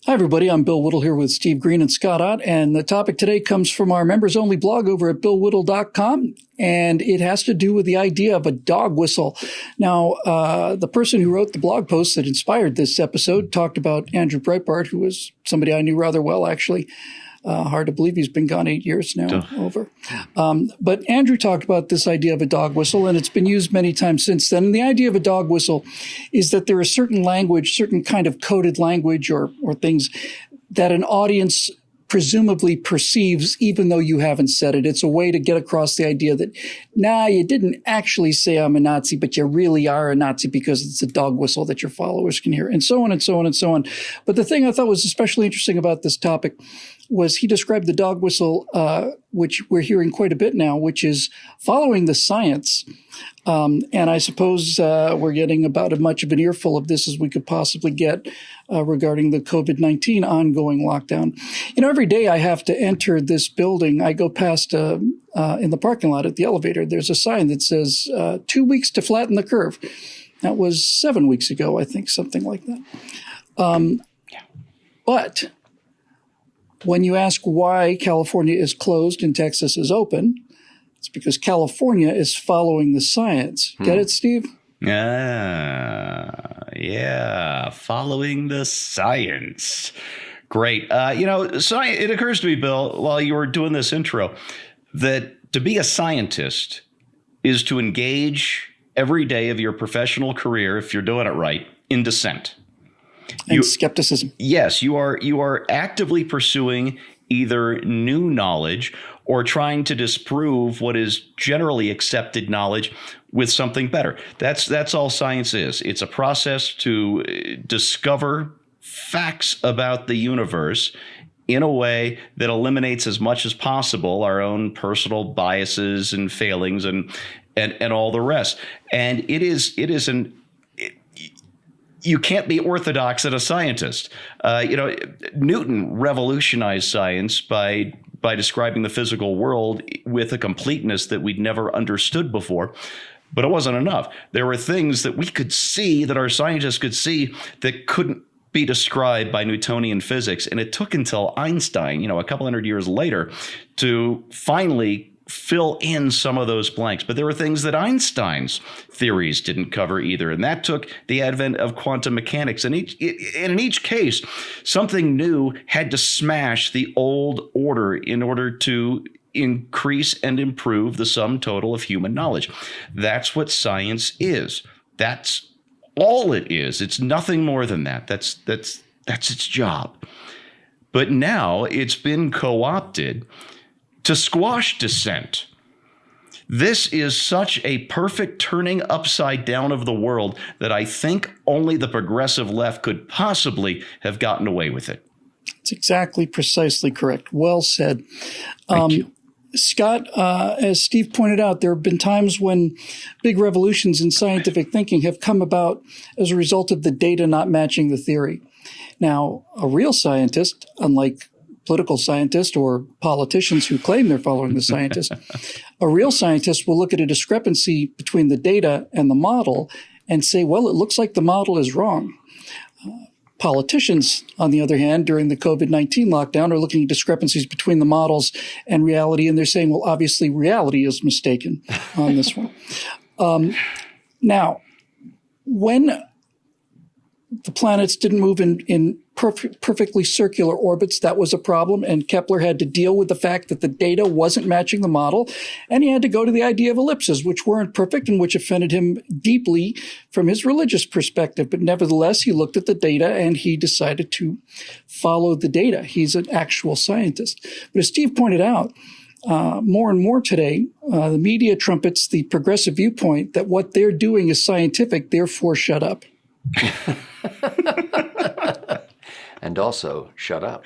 Hi, everybody. I'm Bill Whittle here with Steve Green and Scott Ott, and the topic today comes from our members-only blog over at BillWhittle.com, and it has to do with the idea of a dog whistle. Now, the person who wrote the blog post that inspired this episode talked about Andrew Breitbart, who was somebody I knew rather well, actually. Hard to believe he's been gone 8 years now, over. But Andrew talked about this idea of a dog whistle, and it's been used many times since then. And the idea of a dog whistle is that there is certain language, certain kind of coded language or things that an audience presumably perceives even though you haven't said it. It's a way to get across the idea that, you didn't actually say I'm a Nazi, but you really are a Nazi because it's a dog whistle that your followers can hear, and so on and so on and so on. But the thing I thought was especially interesting about this topic was he described the dog whistle, which we're hearing quite a bit now, which is following the science. And I suppose we're getting about as much of an earful of this as we could possibly get regarding the COVID-19 ongoing lockdown. Every day I have to enter this building. I go past in the parking lot at the elevator. There's a sign that says 2 weeks to flatten the curve. That was 7 weeks ago, I think, something like that. But when you ask why California is closed and Texas is open, it's because California is following the science. Get it, Steve? Yeah, following the science. Great. It occurs to me, Bill, while you were doing this intro, that to be a scientist is to engage every day of your professional career, if you're doing it right, in dissent. And skepticism. Yes, you are actively pursuing either new knowledge or trying to disprove what is generally accepted knowledge with something better. That's all science is. It's a process to discover facts about the universe in a way that eliminates as much as possible our own personal biases and failings and all the rest. And you can't be orthodox as a scientist. Newton revolutionized science by describing the physical world with a completeness that we'd never understood before. But it wasn't enough. There were things that we could see, that our scientists could see, that couldn't be described by Newtonian physics. And it took until Einstein, a couple hundred years later, to finally fill in some of those blanks. But there were things that Einstein's theories didn't cover either. And that took the advent of quantum mechanics. And in each case, something new had to smash the old order in order to increase and improve the sum total of human knowledge. That's what science is. That's all it is. It's nothing more than that. That's its job. But now it's been co-opted to squash dissent. This is such a perfect turning upside down of the world that I think only the progressive left could possibly have gotten away with it. It's exactly, precisely correct. Well said. Thank you. Scott, as Steve pointed out, there have been times when big revolutions in scientific thinking have come about as a result of the data not matching the theory. Now, a real scientist, unlike political scientists or politicians who claim they're following the scientist, a real scientist will look at a discrepancy between the data and the model and say, well, it looks like the model is wrong. Politicians, on the other hand, during the COVID-19 lockdown are looking at discrepancies between the models and reality, and they're saying, well, obviously reality is mistaken on this one. Now, when the planets didn't move in perfectly circular orbits, that was a problem, and Kepler had to deal with the fact that the data wasn't matching the model, and he had to go to the idea of ellipses, which weren't perfect and which offended him deeply from his religious perspective. But nevertheless, he looked at the data and he decided to follow the data. He's an actual scientist. But as Steve pointed out, more and more today, the media trumpets the progressive viewpoint that what they're doing is scientific, therefore shut up. And also, shut up.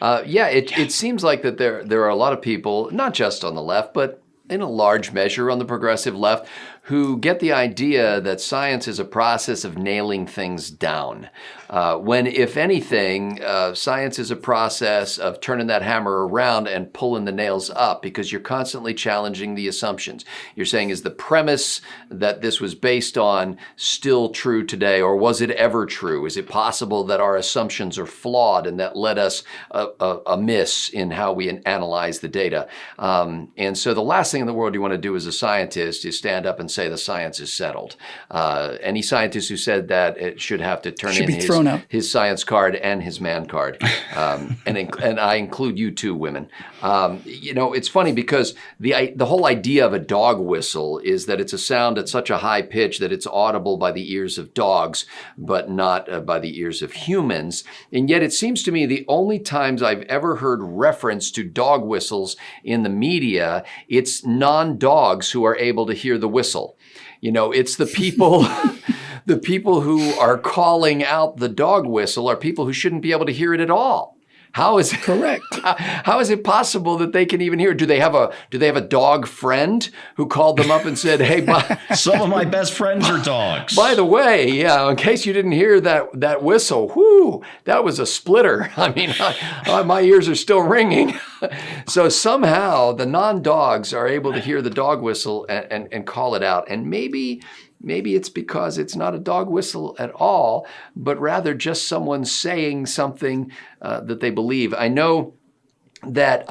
It seems like that there are a lot of people, not just on the left, but in a large measure on the progressive left, who get the idea that science is a process of nailing things down. When, if anything, science is a process of turning that hammer around and pulling the nails up, because you're constantly challenging the assumptions. You're saying, is the premise that this was based on still true today, or was it ever true? Is it possible that our assumptions are flawed and that led us amiss in how we analyze the data? And so the last thing in the world you want to do as a scientist is stand up and say the science is settled. Any scientist who said that it should have to turn in his science card and his man card. And I include you too, women. It's funny because the whole idea of a dog whistle is that it's a sound at such a high pitch that it's audible by the ears of dogs, but not by the ears of humans. And yet it seems to me the only times I've ever heard reference to dog whistles in the media, it's non-dogs who are able to hear the whistle. It's the people... The people who are calling out the dog whistle are people who shouldn't be able to hear it at all. How is it correct? How is it possible that they can even hear it? Do they have a dog friend who called them up and said, "Hey, some of my best friends are dogs. By the way, yeah, in case you didn't hear that whistle, whoo, that was a splitter. I mean, my ears are still ringing." So somehow the non-dogs are able to hear the dog whistle and call it out, and maybe it's because it's not a dog whistle at all, but rather just someone saying something that they believe. I know that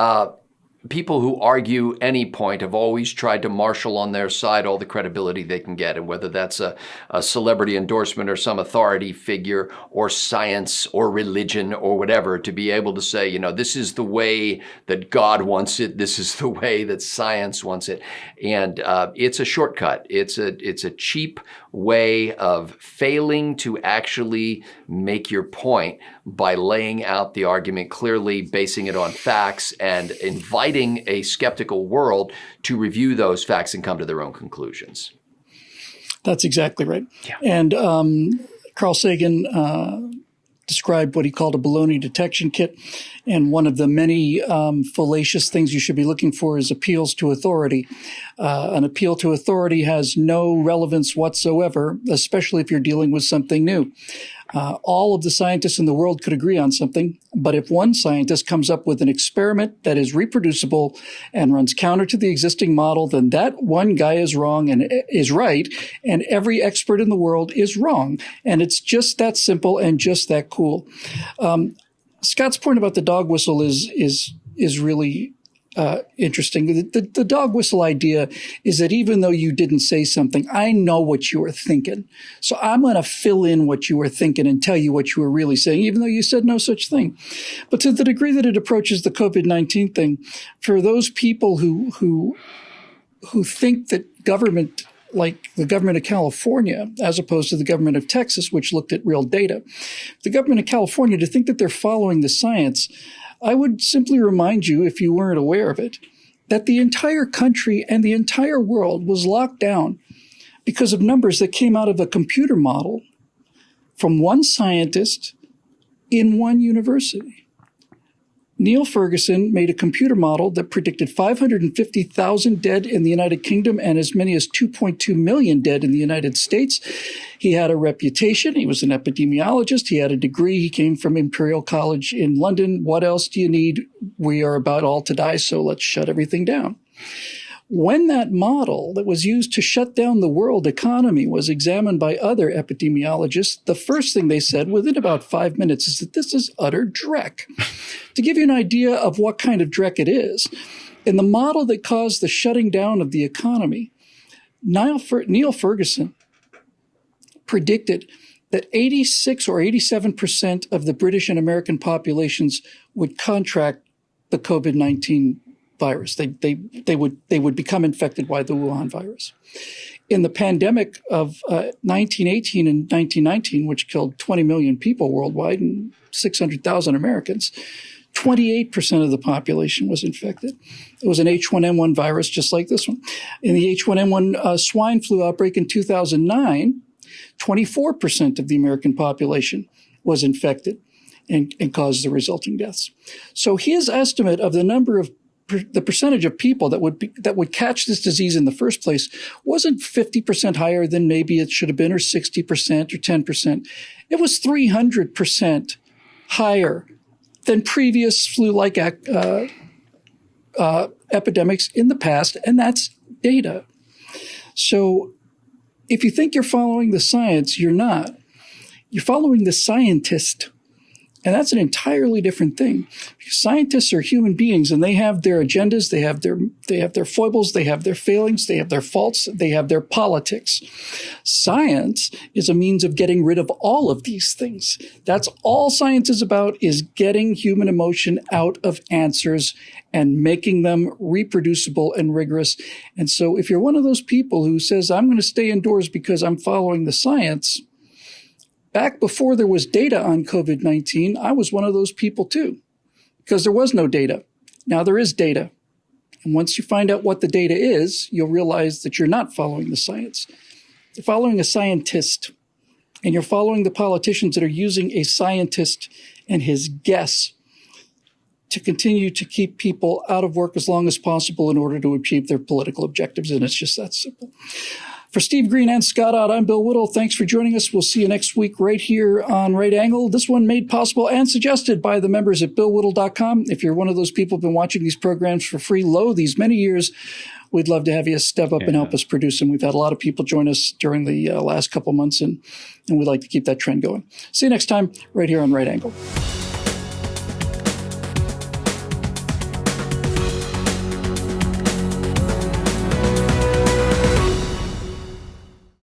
people who argue any point have always tried to marshal on their side all the credibility they can get, and whether that's a celebrity endorsement or some authority figure or science or religion or whatever, to be able to say, this is the way that God wants it, this is the way that science wants it. And it's a shortcut. It's a cheap way of failing to actually make your point by laying out the argument clearly, basing it on facts, and inviting a skeptical world to review those facts and come to their own conclusions. That's exactly right. Yeah. And Carl Sagan described what he called a baloney detection kit. And one of the many fallacious things you should be looking for is appeals to authority. An appeal to authority has no relevance whatsoever, especially if you're dealing with something new. All of the scientists in the world could agree on something, but if one scientist comes up with an experiment that is reproducible and runs counter to the existing model, then that one guy is wrong and is right, and every expert in the world is wrong. And it's just that simple and just that cool. Scott's point about the dog whistle is really interesting. The dog whistle idea is that even though you didn't say something, I know what you were thinking. So I'm going to fill in what you were thinking and tell you what you were really saying, even though you said no such thing. But to the degree that it approaches the COVID-19 thing, for those people who think that government, like the government of California, as opposed to the government of Texas, which looked at real data, the government of California, to think that they're following the science, I would simply remind you, if you weren't aware of it, that the entire country and the entire world was locked down because of numbers that came out of a computer model from one scientist in one university. Neil Ferguson made a computer model that predicted 550,000 dead in the United Kingdom and as many as 2.2 million dead in the United States. He had a reputation. He was an epidemiologist. He had a degree. He came from Imperial College in London. What else do you need? We are about all to die, so let's shut everything down. When that model that was used to shut down the world economy was examined by other epidemiologists, the first thing they said within about 5 minutes is that this is utter dreck. To give you an idea of what kind of dreck it is, in the model that caused the shutting down of the economy, Neil Ferguson predicted that 86 or 87% of the British and American populations would contract the COVID-19 virus. They would become infected by the Wuhan virus. In the pandemic of 1918 and 1919, which killed 20 million people worldwide and 600,000 Americans, 28% of the population was infected. It was an H1N1 virus just like this one. In the H1N1 swine flu outbreak in 2009, 24% of the American population was infected and caused the resulting deaths. So his estimate of the number of the percentage of people that would catch this disease in the first place wasn't 50% higher than maybe it should have been, or 60% or 10%. It was 300% higher than previous flu-like epidemics in the past, and that's data. So if you think you're following the science, you're not. You're following the scientist. And that's an entirely different thing. Because scientists are human beings, and they have their agendas, they have their foibles, they have their failings, they have their faults, they have their politics. Science is a means of getting rid of all of these things. That's all science is about, is getting human emotion out of answers and making them reproducible and rigorous. And so if you're one of those people who says, I'm going to stay indoors because I'm following the science, back before there was data on COVID-19, I was one of those people too, because there was no data. Now there is data. And once you find out what the data is, you'll realize that you're not following the science. You're following a scientist, and you're following the politicians that are using a scientist and his guess to continue to keep people out of work as long as possible in order to achieve their political objectives. And it's just that simple. For Steve Green and Scott Ott, I'm Bill Whittle. Thanks for joining us. We'll see you next week right here on Right Angle. This one made possible and suggested by the members at BillWhittle.com. If you're one of those people who've been watching these programs for free these many years, we'd love to have you step up and help us produce them. We've had a lot of people join us during the last couple months, and we'd like to keep that trend going. See you next time right here on Right Angle.